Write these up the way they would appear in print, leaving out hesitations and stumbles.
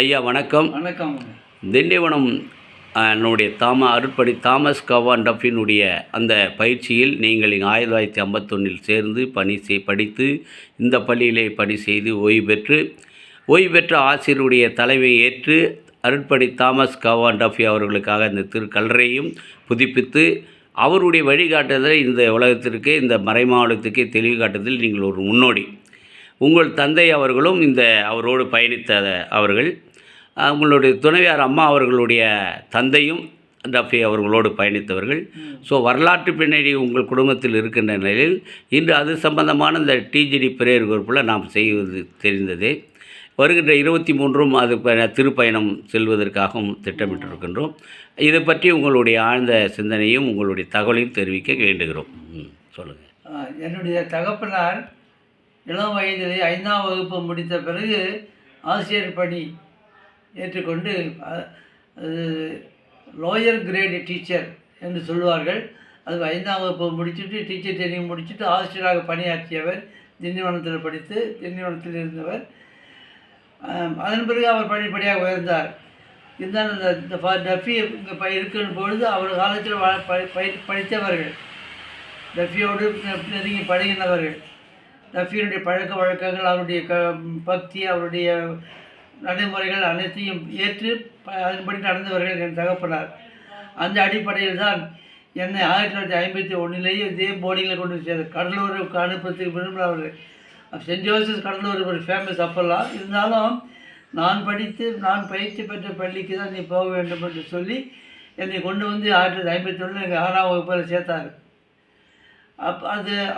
ஐயா வணக்கம். வணக்கம். திண்டிவனம் என்னுடைய அருட்படி தாமஸ் கவான் டஃபினுடைய அந்த பயிற்சியில் நீங்கள் 1951 சேர்ந்து படித்து இந்த பள்ளியிலே பணி செய்து ஓய்வு பெற்ற ஆசிரியருடைய தலைமையை ஏற்று அருட்படி தாமஸ் கவான் டஃபி அவர்களுக்காக இந்த திருக்கல்லறையும் புதுப்பித்து அவருடைய வழிகாட்டுதலை இந்த உலகத்திற்கு, இந்த மறைமாவட்டத்துக்கே தெளிவு காட்டுதல் நீங்கள் ஒரு முன்னோடி. உங்கள் தந்தை அவர்களும் அவரோடு பயணித்த அவர்கள், உங்களுடைய துணைவியார் அம்மா அவர்களுடைய தந்தையும் டஃபி அவர்களோடு பயணித்தவர்கள். ஸோ வரலாற்று பின்னணி உங்கள் குடும்பத்தில் இருக்கின்ற நிலையில் இன்று அது சம்பந்தமான இந்த டிஜிடி பிரேயர் குரூப்பில் நாம் செய்வது தெரிந்ததே. வருகின்ற 23 அது திருப்பயணம் செல்வதற்காகவும் திட்டமிட்டிருக்கின்றோம். இதை பற்றி உங்களுடைய ஆழ்ந்த சிந்தனையும் உங்களுடைய தகவலையும் தெரிவிக்க வேண்டுகிறோம். சொல்லுங்கள். என்னுடைய தகப்பனார் இளம் வயதிலே 5ஆம் வகுப்பு முடித்த பிறகு ஆசிரியர் பணி ஏற்றுக்கொண்டு லோயர் கிரேடு டீச்சர் என்று சொல்லுவார்கள். அது 5ஆம் வகுப்பு முடிச்சுட்டு டீச்சர் ட்ரைனிங் முடிச்சுட்டு ஆசிரியராக பணியாற்றியவர். திண்டிவனத்தில் படித்து திண்டிவனத்தில் இருந்தவர். அதன் பிறகு அவர் படிப்படியாக உயர்ந்தார். இருந்தாலும் இந்த டஃபி இங்கே இருக்கிற பொழுது அவர் காலத்தில் படித்தவர்கள், டஃபியோடு நெருங்கி பழகினவர்கள், டஃபியினுடைய பழக்க வழக்கங்கள், அவருடைய பக்தி, அவருடைய நடைமுறைகள் அனைத்தையும் ஏற்று அதன்படி நடந்தவர்கள் என் தகப்பனார். அந்த அடிப்படையில் தான் என்னை 1951 இதே போர்டிங்கில் கொண்டு சேர்ந்தார். கடலூருக்கு அனுப்புறதுக்கு விரும்புகிறவர். சென்ட் ஜோசப் கடலூர் ஒரு ஃபேமஸ் அப்போல்லாம். இருந்தாலும் நான் பயிற்சி பெற்ற பள்ளிக்கு தான் நீ போக வேண்டும் என்று சொல்லி என்னை கொண்டு வந்து 1951 எங்கள் 6ஆம் வகுப்பில் சேர்த்தார்.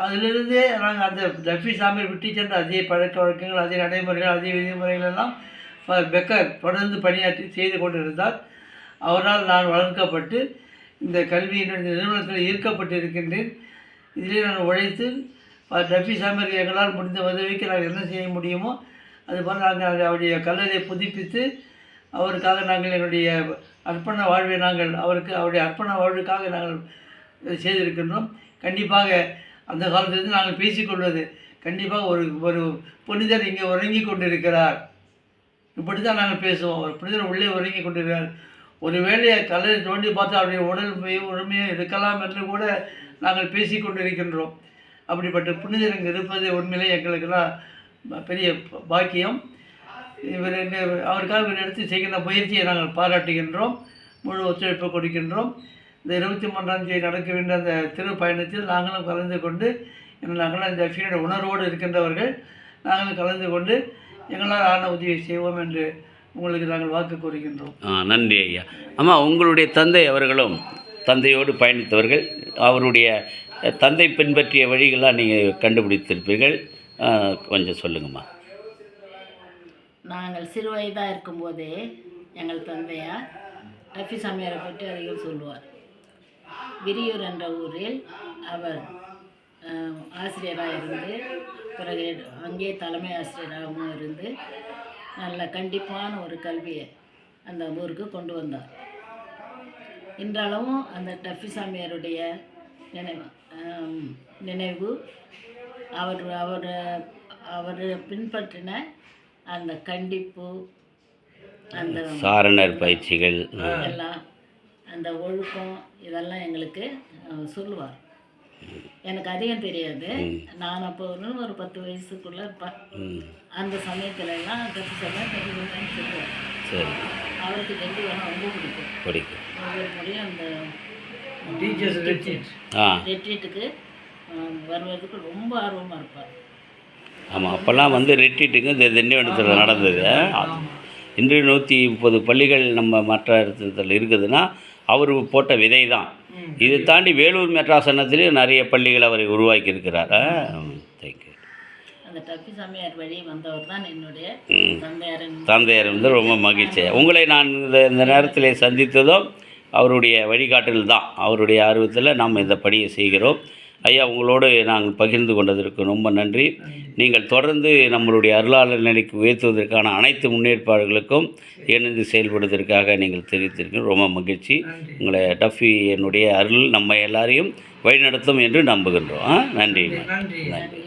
அதிலிருந்தே நாங்கள் அந்த டஃபி சாமியை விட்டு சென்ற அதே பழக்க வழக்கங்கள், அதே நடைமுறைகள், அதே விதிமுறைகள் எல்லாம் பெக்கர் தொடர்ந்து பணியாற்றி செய்து கொண்டிருந்தார். அவரால் நான் வளர்க்கப்பட்டு இந்த கல்வியினுடைய நிறுவனத்தில் ஈர்க்கப்பட்டு இருக்கின்றேன். இதிலே நான் உழைத்து டஃபி சாமியருக்கு எங்களால் முடிந்த உதவிக்கு நாங்கள் என்ன செய்ய முடியுமோ அதுபோல் நாங்கள் அவருடைய கல்லறையை புதுப்பித்து அவருக்காக நாங்கள் எங்களுடைய அர்ப்பண வாழ்வை அவருடைய அர்ப்பண வாழ்வுக்காக நாங்கள் செய்திருக்கின்றோம். கண்டிப்பாக அந்த காலத்திலிருந்து நாங்கள் பேசிக்கொள்வது, கண்டிப்பாக ஒரு புனிதர் இங்கே உறங்கி கொண்டிருக்கிறார், இப்படி தான் நாங்கள் பேசுவோம். ஒரு புனிதர் உள்ளே உறங்கி கொண்டிருக்கிறார். ஒரு வேளையை கல்லறை தோண்டி பார்த்து அவருடைய உடல் உரிமையும் இருக்கலாம் என்று கூட நாங்கள் பேசி கொண்டிருக்கின்றோம். அப்படிப்பட்ட புனிதர் இங்கே இருப்பது உண்மையிலே எங்களுக்கெல்லாம் பெரிய பாக்கியம். அவருக்காக எடுத்து செய்கின்ற முயற்சியை நாங்கள் பாராட்டுகின்றோம், முழு ஒத்துழைப்பு கொடுக்கின்றோம். இந்த 23ஆம் தேதி நடக்க வேண்டிய அந்த திருப்பயணத்தில் நாங்களும் கலந்து கொண்டு நாங்களாம் இந்த டஃபியினுடைய உணர்வோடு இருக்கின்றவர்கள் நாங்களும் கலந்து கொண்டு எங்களால் ஆன உதவியை செய்வோம் என்று உங்களுக்கு நாங்கள் வாக்கு கூறுகின்றோம். நன்றி ஐயா. அம்மா, உங்களுடைய தந்தை அவர்களும் தந்தையோடு பயணித்தவர்கள். அவருடைய தந்தை பின்பற்றிய வழிகளாக நீங்கள் கண்டுபிடித்திருப்பீர்கள், கொஞ்சம் சொல்லுங்கம்மா. நாங்கள் சிறு வயதாக இருக்கும்போதே எங்கள் தந்தையார் டஃபி சாமியாரை பற்றி அதிகம் சொல்லுவார். விரியூர் என்ற ஊரில் அவர் ஆசிரியராக இருந்து பிறகு அங்கே தலைமை ஆசிரியராகவும் இருந்து நல்ல கண்டிப்பான ஒரு கல்வியை அந்த ஊருக்கு கொண்டு வந்தார். இன்றளவும் அந்த டஃபி சாமியாருடைய நினைவு அவர் பின்பற்றின அந்த கண்டிப்பு, அந்த சாரணர் பயிற்சிகள் எல்லாம், அந்த ஒழுக்கம், இதெல்லாம் எங்களுக்கு சொல்லுவார். எனக்கு அதிகம் தெரியாது. நான் அப்போ ஒரு 10 வயசுக்குள்ளே இருப்பேன். அந்த சமயத்துலலாம் டஃபி சமயம் சொல்லுவார். அவருக்கு திண்டிவனம் ரொம்ப பிடிக்கும். ஒவ்வொரு முறையும் அந்த டீச்சர்ஸ் ரெட்ரீட்டுக்கு வருவதுக்கு ரொம்ப ஆர்வமாக இருப்பார். ஆமாம், அப்போல்லாம் ரெட்ரீட்டுக்கு இந்த திண்டிவனத்தில் நடந்தது. இன்று 130 பள்ளிகள் நம்ம மற்ற இடத்துல இருக்குதுன்னா அவர் போட்ட விதை தான். இதை தாண்டி வேலூர் மெட்ராசனத்திலேயும் நிறைய பள்ளிகள் அவர் உருவாக்கி இருக்கிறார். தேங்க்யூ. அந்த டஃபி சாமியார் வழி வந்தவர் தான் என்னுடைய தந்தையார். ரொம்ப மகிழ்ச்சி. உங்களை நான் இந்த நேரத்தில் சந்தித்ததும் அவருடைய வழிகாட்டல் தான். அவருடைய ஆர்வத்தில் நாம் இந்த பணியை செய்கிறோம். ஐயா, உங்களோடு நாங்கள் பகிர்ந்து கொண்டதற்கு ரொம்ப நன்றி. நீங்கள் தொடர்ந்து நம்மளுடைய அருளாளர் நிலைக்கு உயர்த்துவதற்கான அனைத்து முன்னேற்பாடுகளுக்கும் இணைந்து செயல்படுவதற்காக நீங்கள் தெரிவித்திருக்கீங்க. ரொம்ப மகிழ்ச்சி. உங்களை டஃபி என்னுடைய அருள் நம்ம எல்லாரையும் வழிநடத்தும் என்று நம்புகின்றோம். நன்றி. நன்றி.